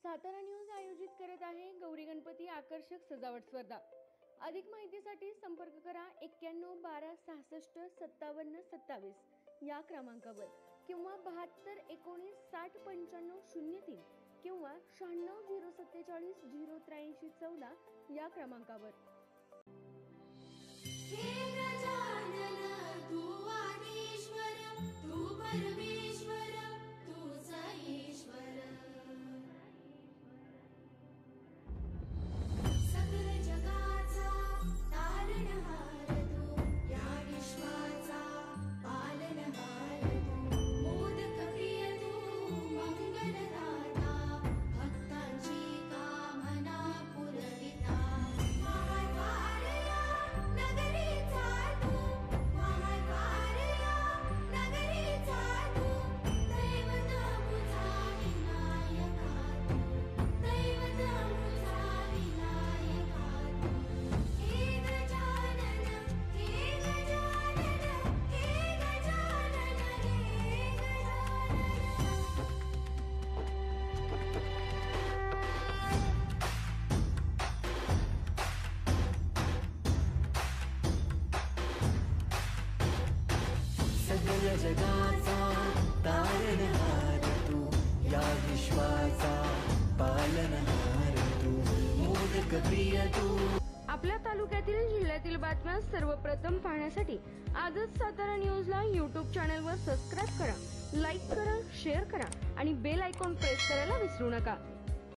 Satara news आयोजित करत आहे गौरी गणपती आकर्षक सजावट स्पर्धा। अधिक माहितीसाठी संपर्क करा 91 12 66 57 27 या क्रमांकावर किंवा 72 19 60 95 03 किंवा 96 047 083 14 या क्रमांकावर। जगाचा तारणहार तू, या विश्वाचा पालनहार तू, मोदक प्रिय तू। आपल्या तालुक्यातील जिल्ह्यातील बातम्या सर्वप्रथम पाहण्यासाठी आजच सातारा न्यूजला YouTube चॅनलवर सबस्क्राइब करा, लाईक करा, शेअर करा आणि बेल आयकॉन प्रेस करायला विसरू नका।